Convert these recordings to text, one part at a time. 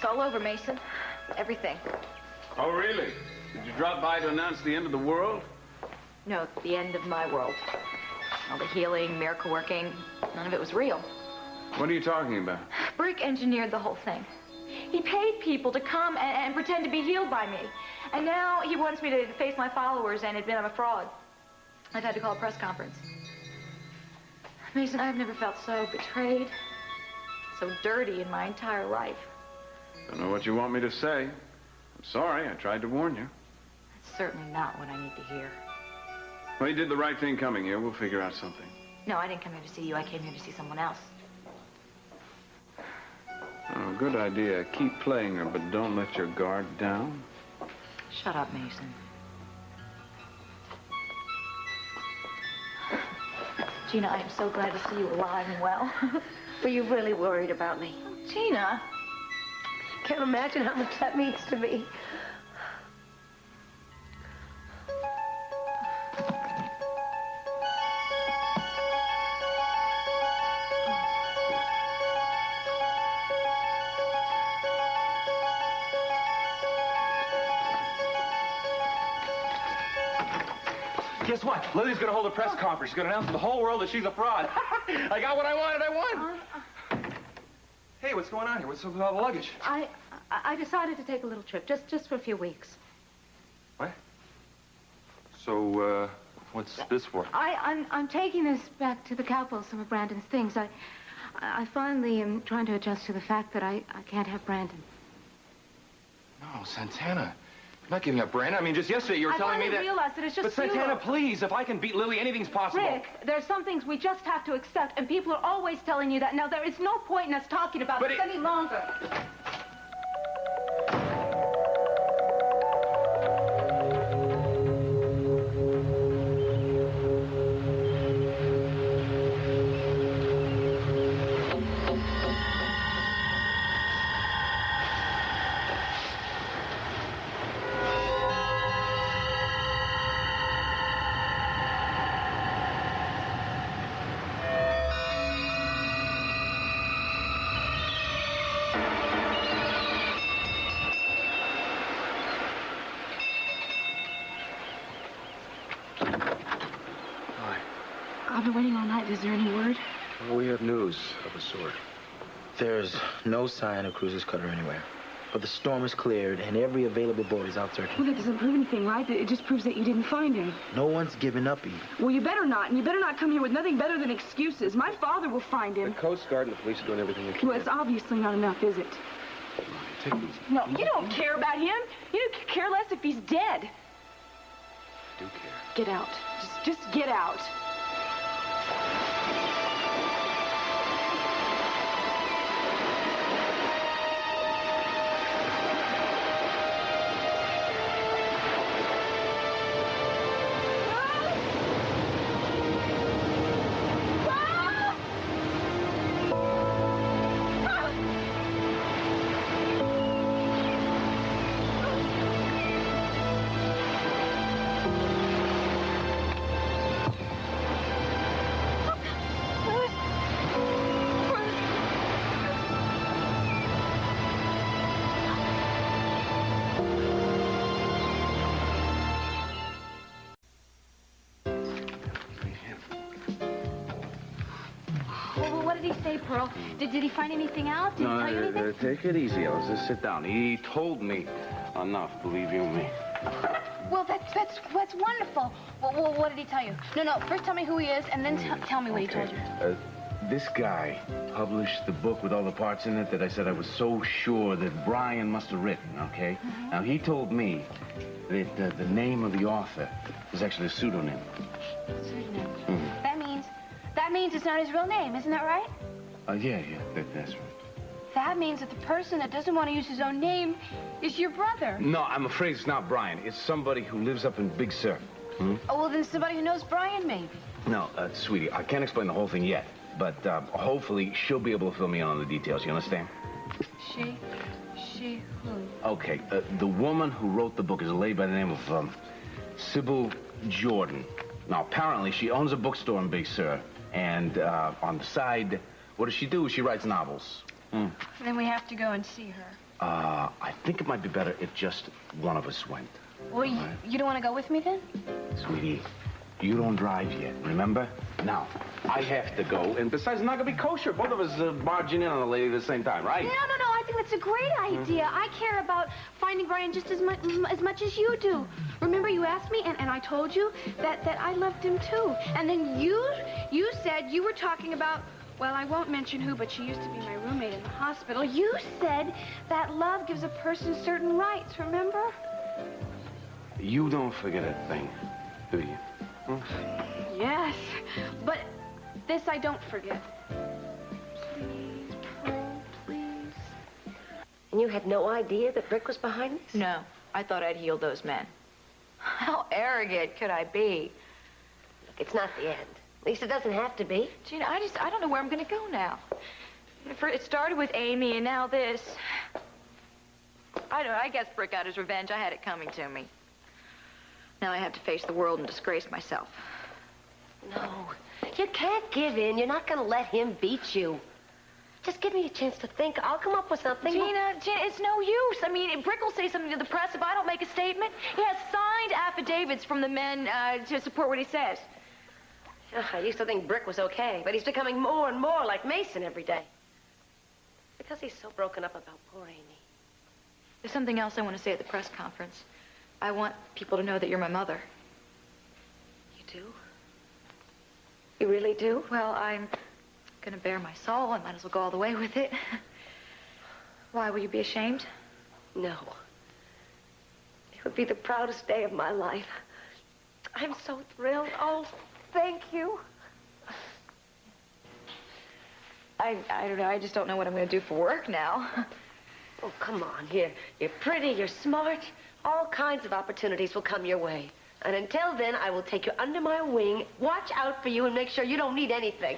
It's all over, Mason. Everything. Oh, really? Did you drop by to announce the end of the world? No, the end of my world. All the healing, miracle working, none of it was real. What are you talking about? Brick engineered the whole thing. He paid people to come and pretend to be healed by me. And now he wants me to face my followers and admit I'm a fraud. I've had to call a press conference. Mason, I've never felt so betrayed, so dirty in my entire life. Don't know what you want me to say. I'm sorry, I tried to warn you. That's certainly not what I need to hear. Well, you did the right thing coming here. We'll figure out something. No, I didn't come here to see you. I came here to see someone else. Oh, good idea. Keep playing her, but don't let your guard down. Shut up, Mason. Gina, I am so glad to see you alive and well. Were you really worried about me? Gina. Can't imagine how much that means to me. Guess what? Lily's gonna hold a press conference. She's gonna announce to the whole world that she's a fraud. I got what I wanted. I won. Hey, what's going on here? What's with all the luggage? I decided to take a little trip, just for a few weeks. What? So, what's this for? I'm taking this back to the Cowpole, some of Brandon's things. I finally am trying to adjust to the fact that I can't have Brandon. No, Santana. I'm not giving up Brandon. I mean, just yesterday you were telling me that... I realized that it's just... But Santana, please, if I can beat Lily, anything's possible. Rick, there's some things we just have to accept, and people are always telling you that. Now, there is no point in us talking about this any longer. I've been waiting all night. Is there any word? Well, we have news of a sort. There's no sign of Cruza's cutter anywhere. But the storm is cleared, and every available boat is out searching. Well, that doesn't prove anything, right? It just proves that you didn't find him. No one's given up, Eve. Well, you better not, and you better not come here with nothing better than excuses. My father will find him. The Coast Guard and the police are doing everything they can. Well, it's obviously not enough, is it? Take it easy. No, you don't care about him. You don't care less if he's dead. I do care. Get out. Just get out. Pearl. Did he find anything out? Did he tell you anything? Take it easy, Alice. Just sit down. He told me enough, believe you me. Well, that's wonderful. Well, what did he tell you? No, first tell me who he is, and then tell me what he told you. This guy published the book with all the parts in it that I said I was so sure that Brian must have written, okay? Mm-hmm. Now, he told me that the name of the author is actually a pseudonym. Pseudonym? Mm-hmm. That means it's not his real name, isn't that right? Yeah, that's right. That means that the person that doesn't want to use his own name is your brother. No, I'm afraid it's not Brian. It's somebody who lives up in Big Sur. Oh, well, then somebody who knows Brian, maybe. No, sweetie, I can't explain the whole thing yet. But hopefully she'll be able to fill me in on the details. You understand? She who? Okay, the woman who wrote the book is a lady by the name of Sybil Jordan. Now, apparently she owns a bookstore in Big Sur. And on the side, what does she do? She writes novels. Then we have to go and see her. I think it might be better if just one of us went. Well, you don't want to go with me then? Sweetie, you don't drive yet, remember? Now, I have to go, and besides, it's not gonna be kosher. Both of us barging in on a lady at the same time, right? No. I think that's a great idea. I care about finding Brian just as much as you do. Remember, you asked me, and I told you that I loved him too. And then you said you were talking about, well, I won't mention who, but she used to be my roommate in the hospital. You said that love gives a person certain rights, remember? You don't forget a thing, do you? Hmm? Yes, but this I don't forget. Please, Pearl, please. And you had no idea that Brick was behind this? No, I thought I'd healed those men. How arrogant could I be? Look, it's not the end. At least it doesn't have to be. Gina, I don't know where I'm going to go now. It started with Amy, and now this. I guess Brick got his revenge. I had it coming to me. Now I have to face the world and disgrace myself. No, you can't give in. You're not going to let him beat you. Just give me a chance to think. I'll come up with something. Gina, it's no use. I mean, Brick will say something to the press if I don't make a statement. He has signed affidavits from the men to support what he says. I used to think Brick was okay, but he's becoming more and more like Mason every day. Because he's so broken up about poor Amy. There's something else I want to say at the press conference. I want people to know that you're my mother. You do? You really do? Well, I'm gonna bare my soul. I might as well go all the way with it. Why, will you be ashamed? No. It would be the proudest day of my life. I'm so thrilled. Oh, thank you. I don't know. I just don't know what I'm gonna do for work now. Oh, come on. You're pretty, you're smart. All kinds of opportunities will come your way. And until then, I will take you under my wing, watch out for you, and make sure you don't need anything.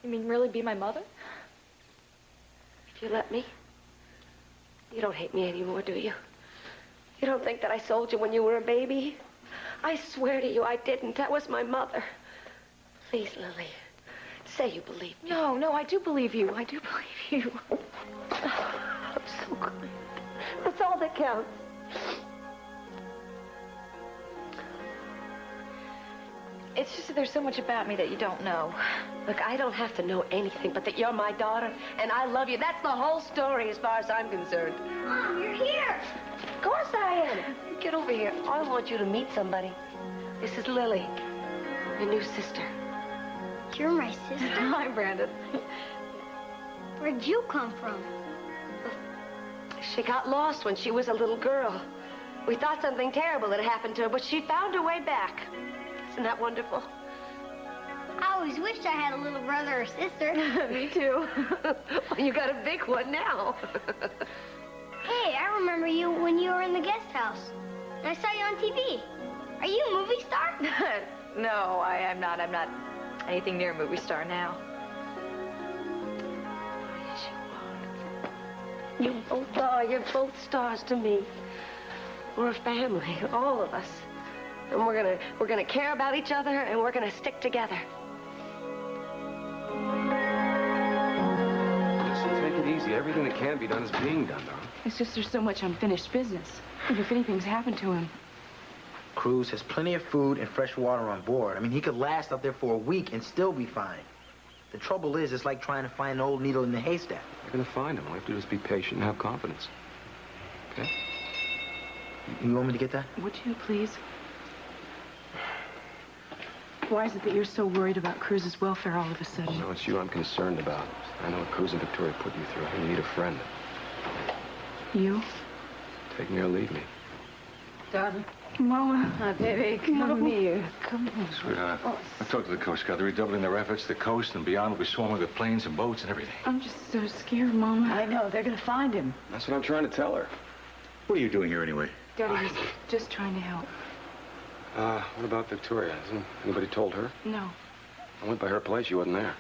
You mean really be my mother? If you let me. You don't hate me anymore, do you? You don't think that I sold you when you were a baby? I swear to you I didn't. That was my mother. Please, Lily, say you believe me. No, I do believe you. I do believe you. I'm so glad. That's all that counts. It's just that there's so much about me that you don't know. Look, I don't have to know anything but that you're my daughter and I love you. That's the whole story as far as I'm concerned. Mom, you're here. Of course I am. Get over here. I want you to meet somebody. This is Lily, your new sister. You're my sister? Hi, Brandon. Where'd you come from? She got lost when she was a little girl. We thought something terrible had happened to her, but she found her way back. Isn't that wonderful? I always wished I had a little brother or sister. Me too. Well, you got a big one now. Hey, I remember you when you were in the guest house. And I saw you on TV. Are you a movie star? No, I'm not. I'm not anything near a movie star now. Yes, you are. You both are. You're both stars to me. We're a family, all of us. And we're gonna care about each other, and we're gonna stick together. Listen, take it easy. Everything that can be done is being done, darling. It's just there's so much unfinished business. And if anything's happened to him. Cruz has plenty of food and fresh water on board. I mean, he could last out there for a week and still be fine. The trouble is, it's like trying to find an old needle in the haystack. You're gonna find him. All you have to do is be patient and have confidence. Okay? You want me to get that? Would you, please? Why is it that you're so worried about Cruz's welfare all of a sudden? No, it's you I'm concerned about. I know what Cruz and Victoria put you through. You need a friend. You? Take me or leave me. Darling. Mama. Hi, baby. Come here. Come on. Sweetheart, I talked to the Coast Guard. They're redoubling their efforts. The coast and beyond will be swarming with planes and boats and everything. I'm just so scared, Mama. I know. They're going to find him. That's what I'm trying to tell her. What are you doing here anyway? Daddy was just trying to help. What about Victoria? Hasn't anybody told her? No. I went by her place. She wasn't there.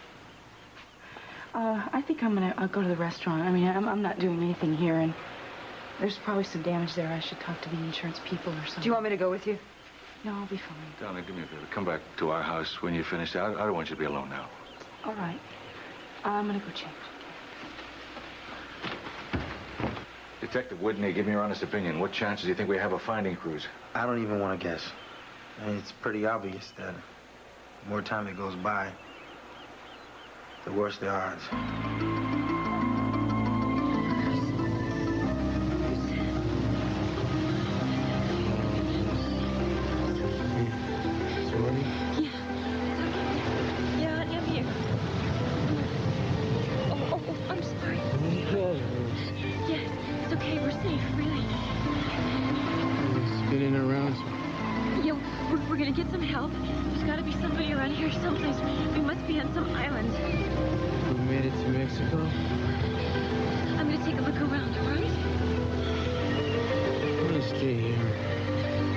I think I'll go to the restaurant. I mean, I'm not doing anything here, and there's probably some damage there. I should talk to the insurance people or something. Do you want me to go with you? No, I'll be fine. Darling, do me a favor. Come back to our house when you finish. I don't want you to be alone now. All right. I'm gonna go change. Detective Whitney, give me your honest opinion. What chances do you think we have of finding Cruz? I don't even want to guess. I mean, it's pretty obvious that the more time that goes by, the worse the odds. Get some help. There's got to be somebody around here someplace. We must be on some island. We made it to Mexico? I'm going to take a look around, all right? I'm going to stay here.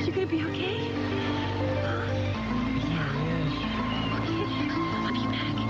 You're going to be okay? Yeah. Okay. I'll be back.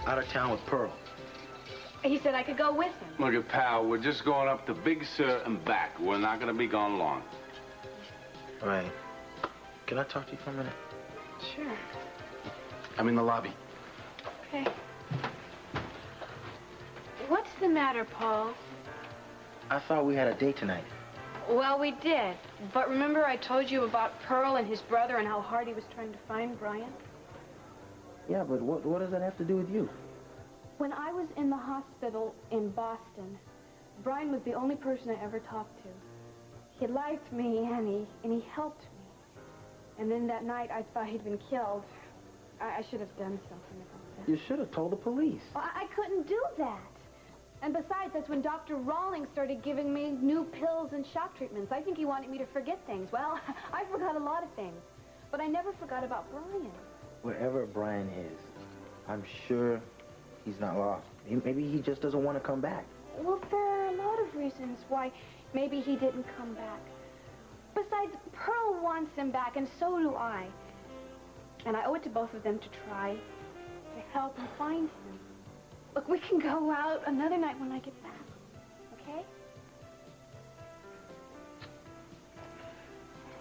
Out of town with Pearl. He said I could go with him. Look at pal, we're just going up to Big Sur and back. We're not going to be gone long. All right. Can I talk to you for a minute? Sure. I'm in the lobby. Okay. What's the matter, Paul? I thought we had a date tonight. Well, we did. But remember I told you about Pearl and his brother and how hard he was trying to find Brian? Yeah, but what does that have to do with you? When I was in the hospital in Boston, Brian was the only person I ever talked to. He liked me and he helped me. And then that night I thought he'd been killed. I should have done something about that. You should have told the police. Well, I couldn't do that. And besides, that's when Dr. Rawlings started giving me new pills and shock treatments. I think he wanted me to forget things. Well, I forgot a lot of things. But I never forgot about Brian. Wherever Brian is, I'm sure he's not lost. Maybe he just doesn't want to come back. Well, there are a lot of reasons why maybe he didn't come back. Besides, Pearl wants him back, and so do I. And I owe it to both of them to try to help him find him. Look, we can go out another night when I get back, okay?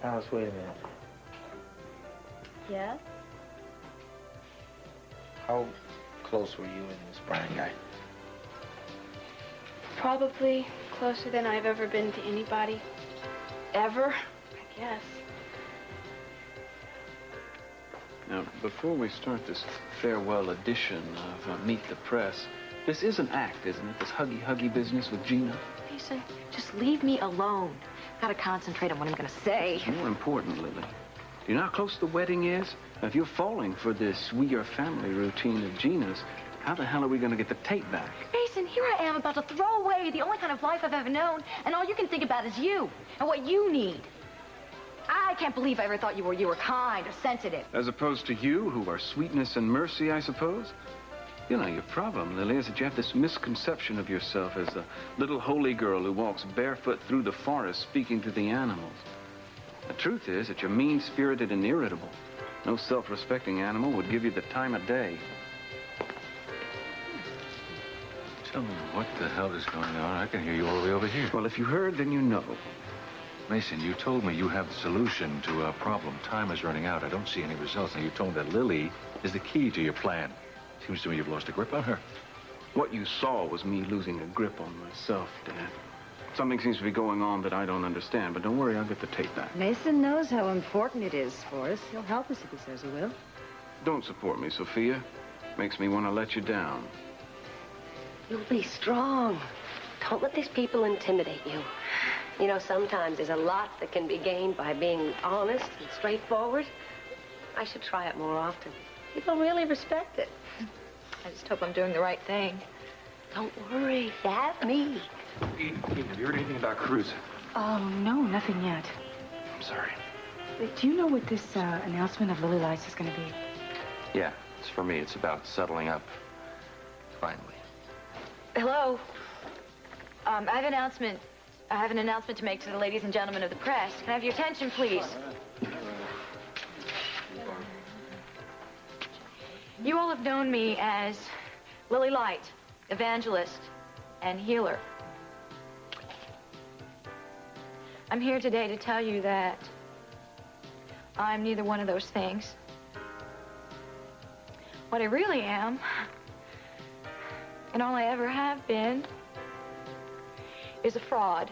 Alice, wait a minute. Yes? How close were you and this Brian guy? Probably closer than I've ever been to anybody. Ever, I guess. Now, before we start this farewell edition of Meet the Press, this is an act, isn't it? This huggy business with Gina. Mason, just leave me alone. Gotta concentrate on what I'm gonna say. More important, Lily, do you know how close the wedding is? Now, if you're falling for this we are family routine of Gina's, how the hell are we gonna get the tape back? Mason, here I am about to throw away the only kind of life I've ever known, and all you can think about is you and what you need. I can't believe I ever thought you were kind or sensitive. As opposed to you, who are sweetness and mercy, I suppose? You know, your problem, Lily, is that you have this misconception of yourself as the little holy girl who walks barefoot through the forest speaking to the animals. The truth is that you're mean-spirited and irritable. No self-respecting animal would give you the time of day. Tell me, what the hell is going on? I can hear you all the way over here. Well, if you heard, then you know. Mason, you told me you have the solution to a problem. Time is running out. I don't see any results. And you told me that Lily is the key to your plan. Seems to me you've lost a grip on her. What you saw was me losing a grip on myself, Dad. Something seems to be going on that I don't understand, but don't worry, I'll get the tape back. Mason knows how important it is for us. He'll help us if he says he will. Don't support me, Sophia. Makes me want to let you down. You'll be strong. Don't let these people intimidate you. You know, sometimes there's a lot that can be gained by being honest and straightforward. I should try it more often. People really respect it. I just hope I'm doing the right thing. Don't worry. Have me. Eden, have you heard anything about Cruz? Oh, no, nothing yet. I'm sorry. Do you know what this announcement of Lily Lice is going to be? Yeah, it's for me. It's about settling up. Finally. Hello. I have an announcement to make to the ladies and gentlemen of the press. Can I have your attention, please? You all have known me as Lily Light, evangelist and healer. I'm here today to tell you that I'm neither one of those things. What I really am, and all I ever have been, is a fraud.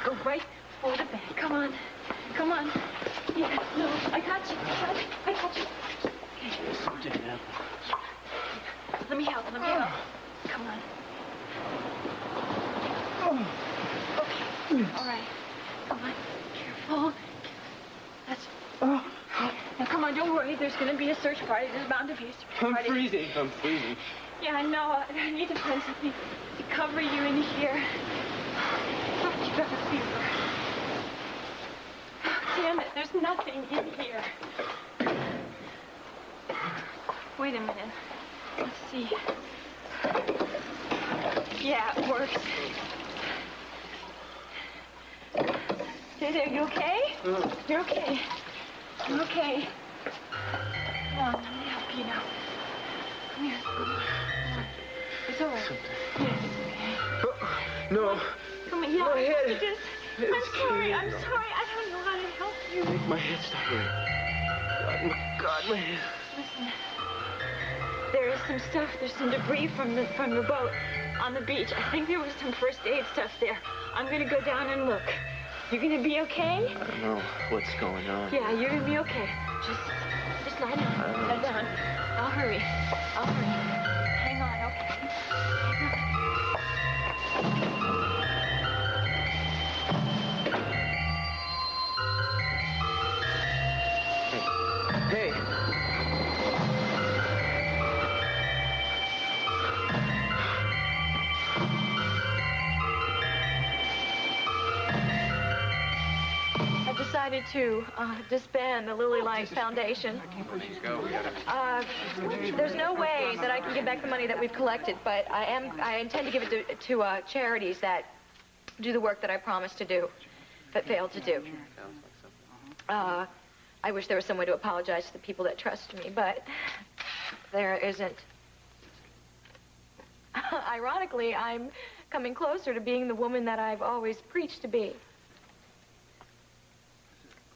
Go right for the bed. Come on. Come on. Yeah, no, I got you. I got you. Okay. Let me help. Come on. Okay. All right. Come on. Careful. That's... Oh. Now, come on, don't worry. There's going to be a search party. There's bound to be a search party. I'm freezing. Yeah, I know. I need to find something to cover you in here. You got a fever. Oh, damn it, there's nothing in here. Wait a minute. Let's see. Yeah, it works. Stay there, you okay? You're okay. You're okay. Come on, let me help you now. Come here. Come on. It's all right. Yes, okay. No. Come on, yeah, My head. I'm sorry. I don't know how to help you. Make my head stop hurting. God, my head. Listen, there is some stuff, there's some debris from the boat on the beach. I think there was some first aid stuff there. I'm gonna go down and look. You're gonna be okay? I don't know what's going on. Yeah, you're gonna be okay. Just lie down. Lie down. I'll hurry. Hang on, okay? Hang on. Hey. I've decided to disband the Lily Light Foundation. There's no way that I can give back the money that we've collected, but I intend to give it to charities that do the work that I promised to do, but failed to do. I wish there was some way to apologize to the people that trust me, but there isn't. Ironically, I'm coming closer to being the woman that I've always preached to be.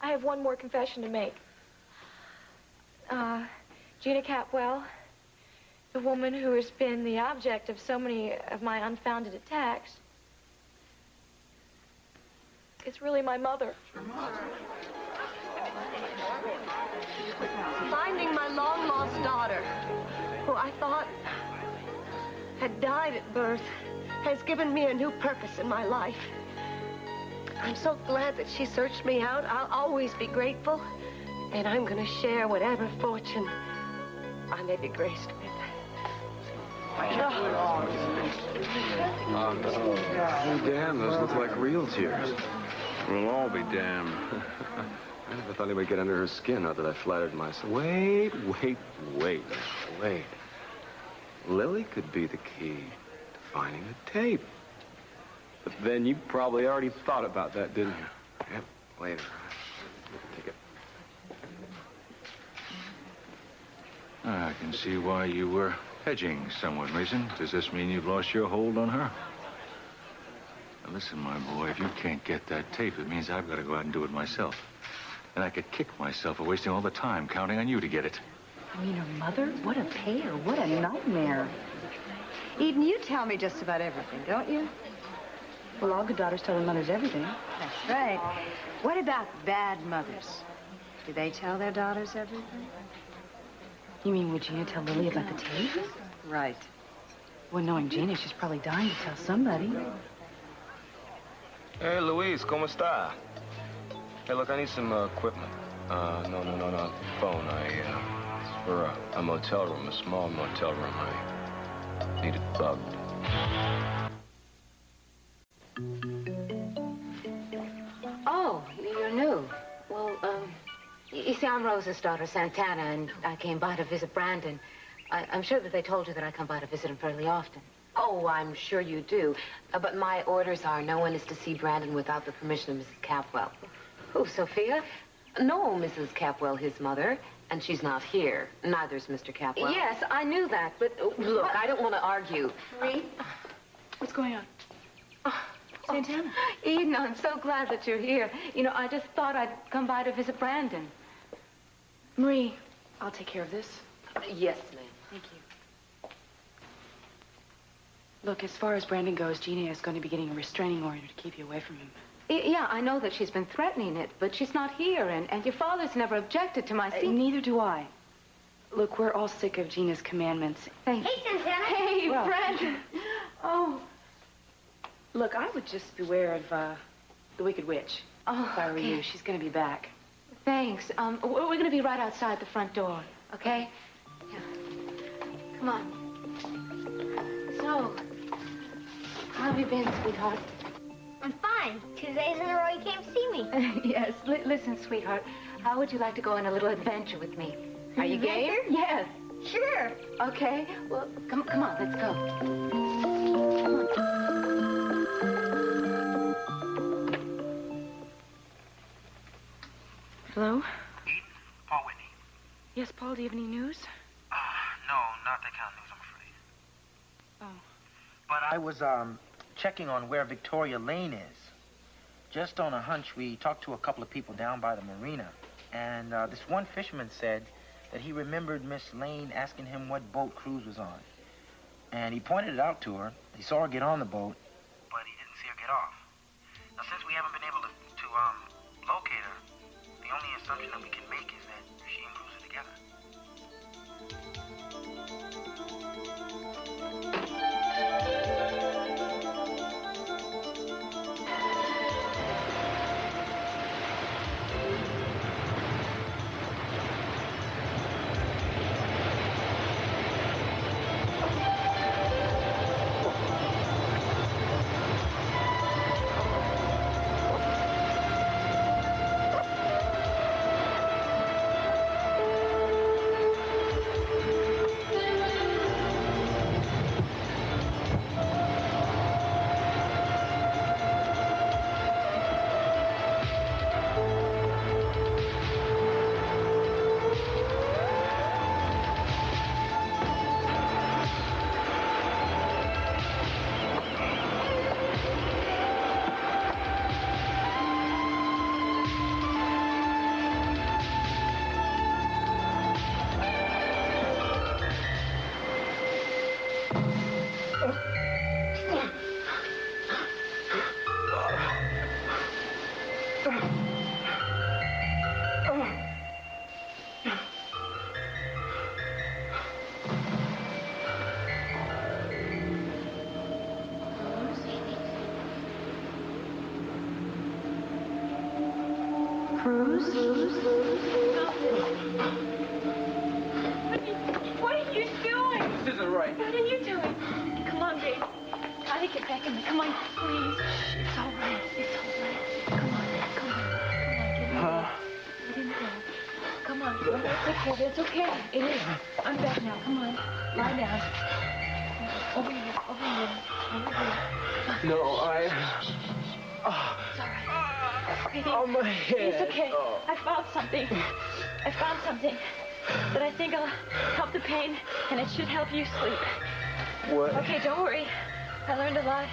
I have one more confession to make. Gina Capwell, the woman who has been the object of so many of my unfounded attacks, is really my mother. Finding my long-lost daughter, who I thought had died at birth, has given me a new purpose in my life. I'm so glad that she searched me out. I'll always be grateful, and I'm going to share whatever fortune I may be graced with. Oh, damn, those look like real tears. We'll all be damned. I never thought he would get under her skin, not that I flattered myself. Wait. Lily could be the key to finding the tape. But then you probably already thought about that, didn't you? Yep, later. Take it. I can see why you were hedging somewhat, Mason. Does this mean you've lost your hold on her? Now listen, my boy, if you can't get that tape, it means I've got to go out and do it myself. And I could kick myself for wasting all the time counting on you to get it. I mean, her mother? What a pair. What a nightmare. Eden, you tell me just about everything, don't you? Well, all good daughters tell their mothers everything. That's right. What about bad mothers? Do they tell their daughters everything? You mean, would Gina tell Lily about the tape? Right. Well, knowing Gina, she's probably dying to tell somebody. Hey, Luis, ¿cómo está? Hey, look, I need some equipment. No, phone. It's for a motel room, a small motel room. I need it bugged. Oh, you're new. Well, you see, I'm Rosa's daughter, Santana, and I came by to visit Brandon. I'm sure that they told you that I come by to visit him fairly often. Oh, I'm sure you do. But my orders are no one is to see Brandon without the permission of Mrs. Capwell. Who, Sophia? No, Mrs. Capwell, his mother, and she's not here. Neither's Mr. Capwell. Yes, I knew that, but... Look, I don't want to argue. Marie? What's going on? Santana. Eden, I'm so glad that you're here. You know, I just thought I'd come by to visit Brandon. Marie, I'll take care of this. Yes, ma'am. Thank you. Look, as far as Brandon goes, Gina is going to be getting a restraining order to keep you away from him. Yeah, I know that she's been threatening it, but she's not here, and your father's never objected to my seeing... Neither do I. Look, we're all sick of Gina's commandments. Thank you. Hey, Santana. Hey, Well, Brandon. Oh. Look, I would just beware of the Wicked Witch. Oh, if I were you. She's going to be back. Thanks. We're going to be right outside the front door, okay? Yeah. Come on. So, how have you been, sweetheart? I'm fine. 2 days in a row you came to see me. Yes. Listen, sweetheart. How would you like to go on a little adventure with me? Are you game? Yes. Sure. Okay. Well, come on. Let's go. Come on. Hello? Eden? Paul Whitney. Yes, Paul, do you have any news? No, not that kind of news, I'm afraid. Oh. But I was, checking on where Victoria Lane is. Just on a hunch, we talked to a couple of people down by the marina. And, this one fisherman said that he remembered Miss Lane asking him what boat Cruz was on. And he pointed it out to her. He saw her get on the boat, but he didn't see her get off. Now, since we haven't been able to locate her, the only assumption that we can make is that she and Cruz are together. Cruz? What are you doing? This isn't right. What are you doing? get back in there. Come on, please. Shh, it's all right. It's all right. Come on. Get in there. Come on. Don't take care of it. It's okay. It is. I'm back now. Come on. Lie down. Over here. No, It's all right. Breathe in. Oh, my head. It's okay. I found something that I think will help the pain, and it should help you sleep. What? Okay, don't worry. I learned a lot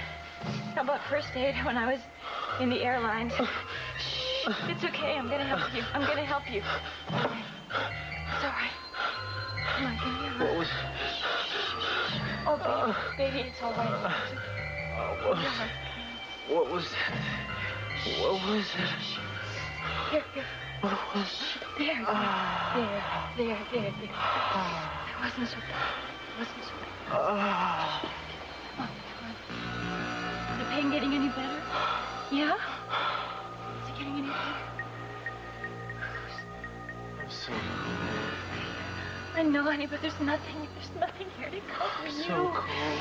about first aid when I was in the airlines. Shh, it's okay. I'm gonna help you. Okay. It's all right. Come on, give me a hug. What was... Oh, baby, it's all right. What was that? What was it? Here. What was There. It wasn't so bad. Come on. Is the pain getting any better? Yeah? Is it getting any better? I'm so cold. I know, honey, but there's nothing here to cover you. So cold.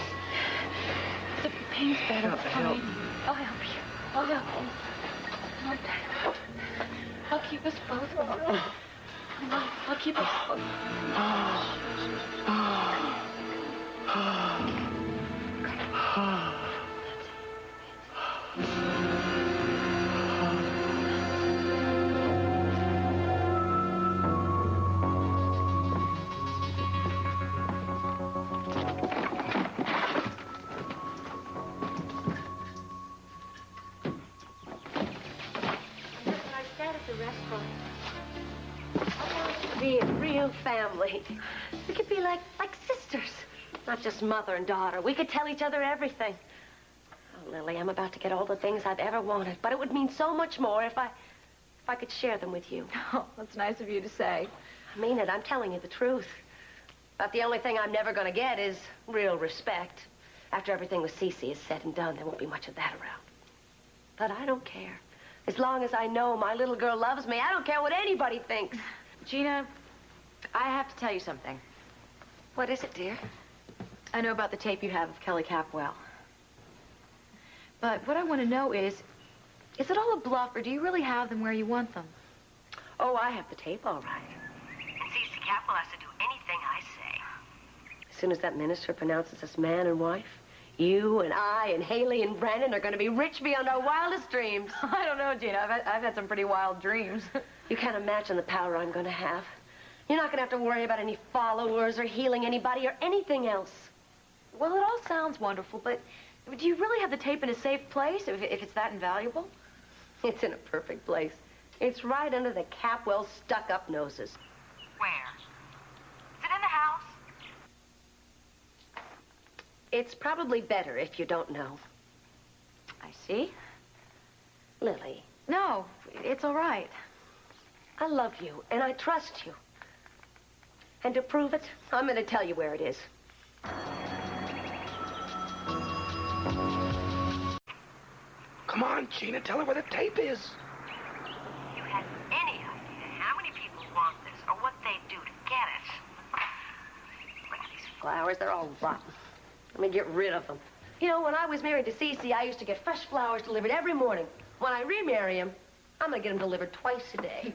The pain's better. Help me. I'll help you. Come on. I'll keep us both warm. Come on, I'll keep us both Be a real family. We could be like sisters, not just mother and daughter. We could tell each other everything. Oh, Lily, I'm about to get all the things I've ever wanted, but it would mean so much more if I could share them with you. Oh, that's nice of you to say. I mean it. I'm telling you the truth. But the only thing I'm never going to get is real respect. After everything with Cece is said and done, there won't be much of that around. But I don't care. As long as I know my little girl loves me, I don't care what anybody thinks. Gina, I have to tell you something. What is it, dear? I know about the tape you have of Kelly Capwell. But what I want to know is it all a bluff, or do you really have them where you want them? Oh, I have the tape, all right. And Cece Capwell has to do anything I say. As soon as that minister pronounces us man and wife, you and I and Haley and Brandon are going to be rich beyond our wildest dreams. I don't know, Gina. I've had some pretty wild dreams. You can't imagine the power I'm going to have. You're not going to have to worry about any followers or healing anybody or anything else. Well, it all sounds wonderful, but do you really have the tape in a safe place if it's that invaluable? It's in a perfect place. It's right under the Capwell stuck-up noses. Where? Is it in the house? It's probably better if you don't know. I see. Lily. No, it's all right. I love you, and I trust you. And to prove it, I'm going to tell you where it is. Come on, Gina, tell her where the tape is. You have any idea how many people want this or what they'd do to get it? Look at these flowers. They're all rotten. Let me get rid of them. You know, when I was married to Cece, I used to get fresh flowers delivered every morning. When I remarry him, I'm going to get them delivered twice a day.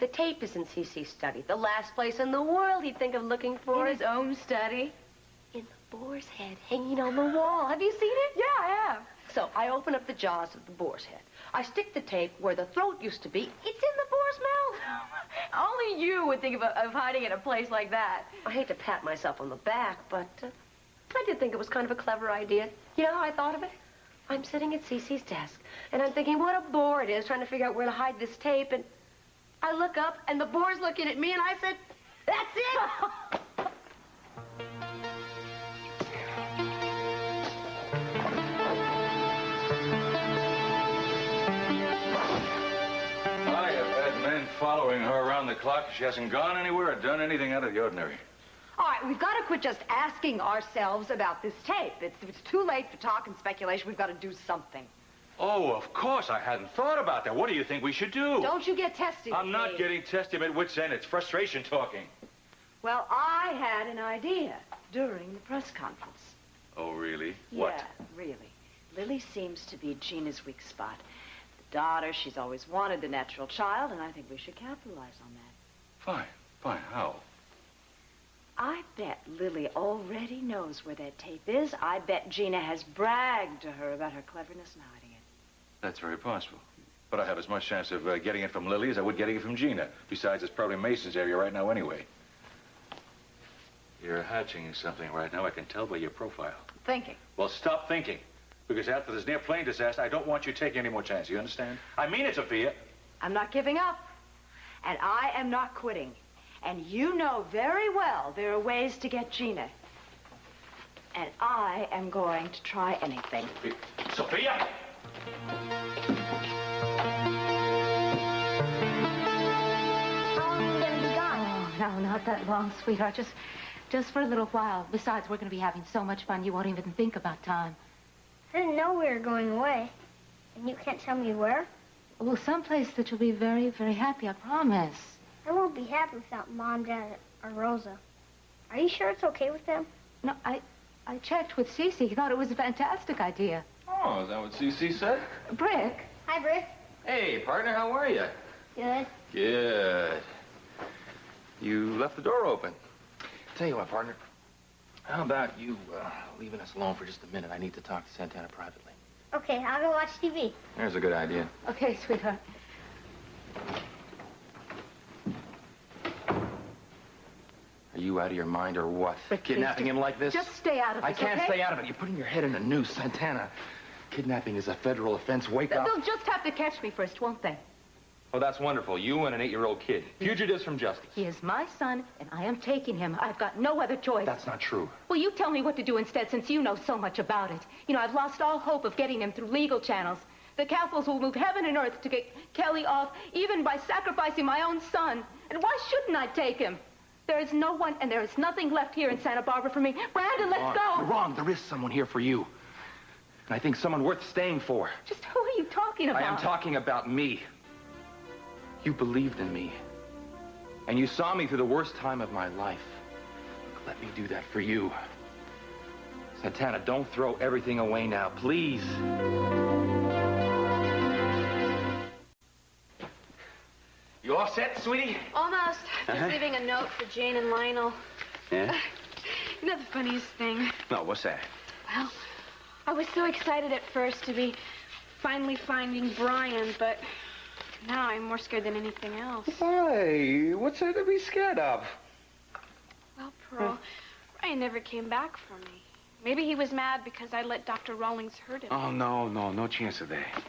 The tape is in Cece's study, the last place in the world he'd think of looking for In it. his own study? In the boar's head hanging on the wall. Have you seen it? Yeah, I have. So I open up the jaws of the boar's head. I stick the tape where the throat used to be. It's in the boar's mouth. Only you would think of hiding in a place like that. I hate to pat myself on the back, but I did think it was kind of a clever idea. You know how I thought of it? I'm sitting at Cece's desk, and I'm thinking what a bore it is trying to figure out where to hide this tape, and I look up, and the boar's looking at me, and I said, that's it! I have had men following her around the clock. She hasn't gone anywhere or done anything out of the ordinary. All right, we've got to quit just asking ourselves about this tape. It's too late for talk and speculation. We've got to do something. Oh, of course. I hadn't thought about that. What do you think we should do? Don't you get testy. I'm not getting testy. I'm at wit's end. It's frustration talking. Well, I had an idea during the press conference. Oh, really? What? Yeah, really. Lily seems to be Gina's weak spot. The daughter, she's always wanted the natural child, and I think we should capitalize on that. Fine. Fine. How? I bet Lily already knows where that tape is. I bet Gina has bragged to her about her cleverness in hiding it. That's very possible. But I have as much chance of getting it from Lily as I would getting it from Gina. Besides, it's probably Mason's area right now anyway. You're hatching something right now. I can tell by your profile. Thinking. Well, stop thinking. Because after this near plane disaster, I don't want you taking any more chances. You understand? I mean it, Sophia. I'm not giving up. And I am not quitting. And you know very well there are ways to get Gina. And I am going to try anything. Sophia! How long are you going to be gone? Oh, no, not that long, sweetheart. Just for a little while. Besides, we're going to be having so much fun, you won't even think about time. I didn't know we were going away. And you can't tell me where? Well, someplace that you'll be very, very happy, I promise. I won't be happy without Mom, Dad, or Rosa. Are you sure it's okay with them? No, I checked with Cece. He thought it was a fantastic idea. Oh, is that what CC said? Brick. Hi, Brick. Hey, partner, how are you? Good. Good. You left the door open. Tell you what, partner. How about you leaving us alone for just a minute? I need to talk to Santana privately. Okay, I'll go watch TV. There's a good idea. Okay, sweetheart. Are you out of your mind or what? But Kidnapping please, him like this? Just stay out of it, I can't okay? stay out of it. You're putting your head in a noose, Santana. Kidnapping is a federal offense. Wake up. They'll just have to catch me first, won't they? Oh, that's wonderful. You and an 8-year-old kid. Fugitives from justice. He is my son, and I am taking him. I've got no other choice. That's not true. Well, you tell me what to do instead, since you know so much about it. You know, I've lost all hope of getting him through legal channels. The Catholics will move heaven and earth to get Kelly off, even by sacrificing my own son. And why shouldn't I take him? There is no one, and there is nothing left here in Santa Barbara for me. Brandon, let's go. You're wrong. There is someone here for you. And I think someone worth staying for. Just who are you talking about? I am talking about me. You believed in me. And you saw me through the worst time of my life. Look, let me do that for you. Santana, don't throw everything away now, please. You all set, sweetie? Almost. Just leaving a note for Jane and Lionel. Yeah? You know the funniest thing? No, what's that? Well, I was so excited at first to be finally finding Brian, but now I'm more scared than anything else. Why? What's there to be scared of? Well, Pearl, Brian never came back for me. Maybe he was mad because I let Dr. Rawlings hurt him. Oh, no chance of that.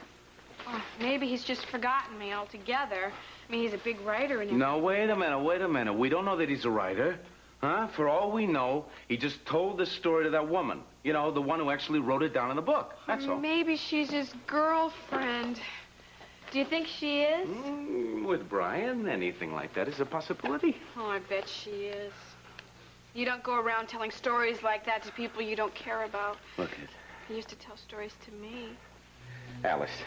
Oh, maybe he's just forgotten me altogether. I mean, he's a big writer and... No, wait a minute. We don't know that he's a writer. Huh? For all we know, he just told the story to that woman. You know, the one who actually wrote it down in the book. That's all. Maybe she's his girlfriend. Do you think she is? With Brian, anything like that is a possibility. Oh, I bet she is. You don't go around telling stories like that to people you don't care about. Look it. He used to tell stories to me. Alice,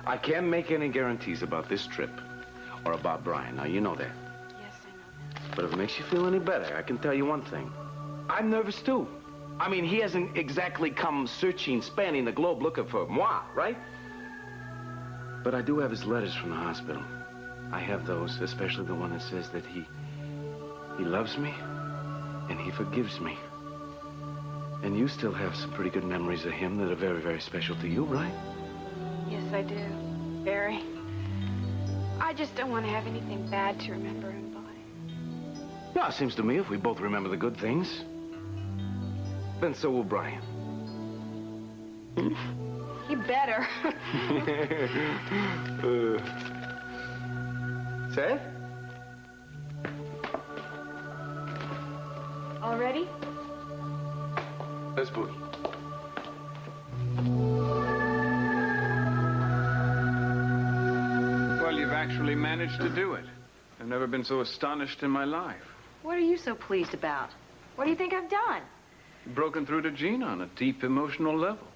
I can't make any guarantees about this trip or about Brian. Now, you know that. Yes, I know that. But if it makes you feel any better, I can tell you one thing. I'm nervous, too. I mean, he hasn't exactly come searching, spanning the globe looking for moi, right? But I do have his letters from the hospital. I have those, especially the one that says that he loves me and he forgives me. And you still have some pretty good memories of him that are very, very special to you, right? Yes, I do. Very. I just don't want to have anything bad to remember him by. Yeah, it seems to me if we both remember the good things, then so will Brian. He better. Say? All ready? Let's boogie. Well, you've actually managed to do it. I've never been so astonished in my life. What are you so pleased about? What do you think I've done? Broken through to Gina on a deep emotional level.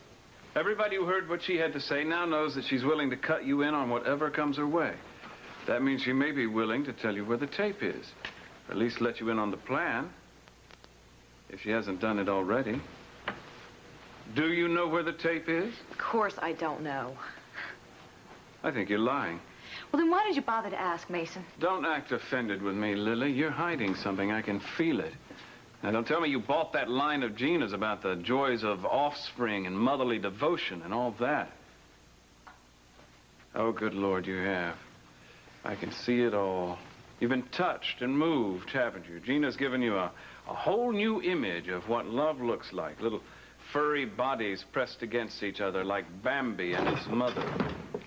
Everybody who heard what she had to say now knows that she's willing to cut you in on whatever comes her way. That means she may be willing to tell you where the tape is. Or at least let you in on the plan. If she hasn't done it already. Do you know where the tape is? Of course I don't know. I think you're lying. Well, then why did you bother to ask, Mason? Don't act offended with me, Lily. You're hiding something. I can feel it. Now, don't tell me you bought that line of Gina's about the joys of offspring and motherly devotion and all that. Oh, good Lord, you have. I can see it all. You've been touched and moved, haven't you? Gina's given you a whole new image of what love looks like. Little furry bodies pressed against each other like Bambi and his mother.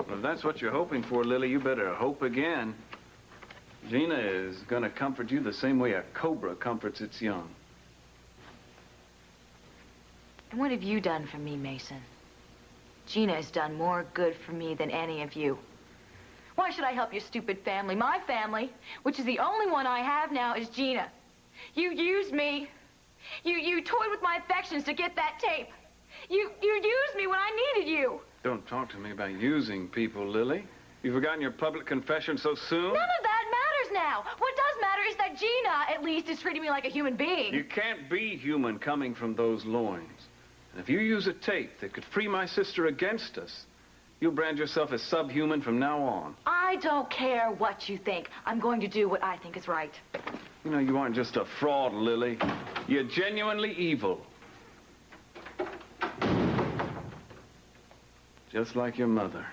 Well, if that's what you're hoping for, Lily, you better hope again. Gina is going to comfort you the same way a cobra comforts its young. And what have you done for me, Mason? Gina has done more good for me than any of you. Why should I help your stupid family? My family, which is the only one I have now, is Gina. You used me. You toyed with my affections to get that tape. You used me when I needed you. Don't talk to me about using people, Lily. You've forgotten your public confession so soon? None of that matters now. What does matter is that Gina, at least, is treating me like a human being. You can't be human coming from those loins. And if you use a tape that could free my sister against us, you'll brand yourself as subhuman from now on. I don't care what you think. I'm going to do what I think is right. You know, you aren't just a fraud, Lily. You're genuinely evil. Just like your mother.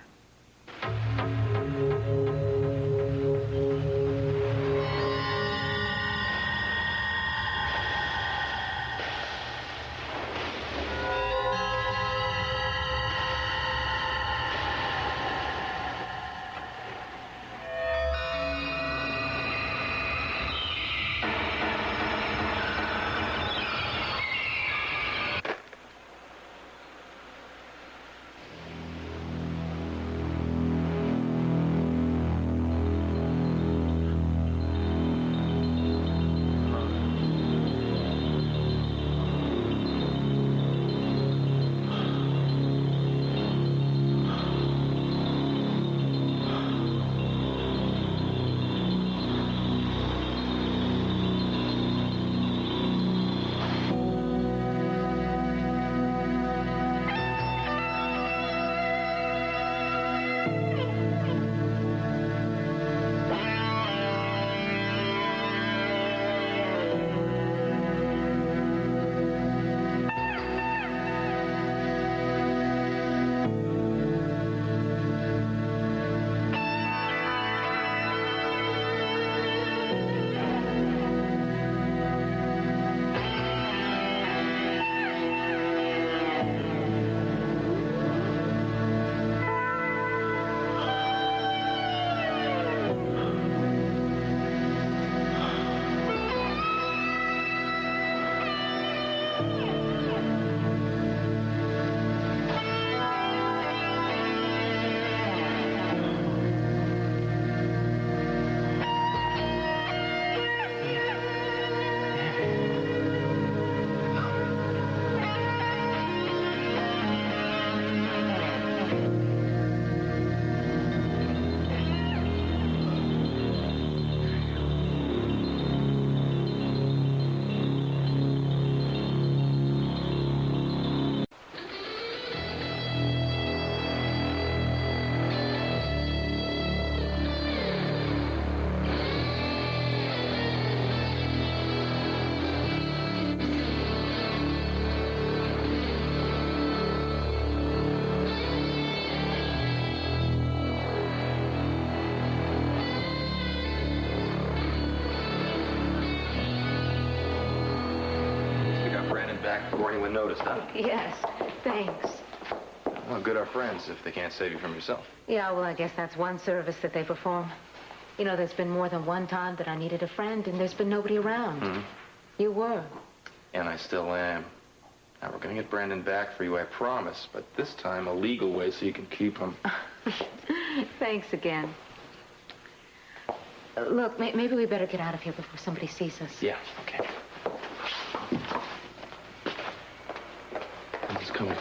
Before anyone noticed, huh? Yes, thanks. Well, good are friends if they can't save you from yourself. Yeah, well, I guess that's one service that they perform. You know, there's been more than one time that I needed a friend, and there's been nobody around. Mm-hmm. You were. And I still am. Now, we're going to get Brandon back for you, I promise. But this time, a legal way so you can keep him. Thanks again. Look, maybe we better get out of here before somebody sees us. Yeah, okay. He's coming.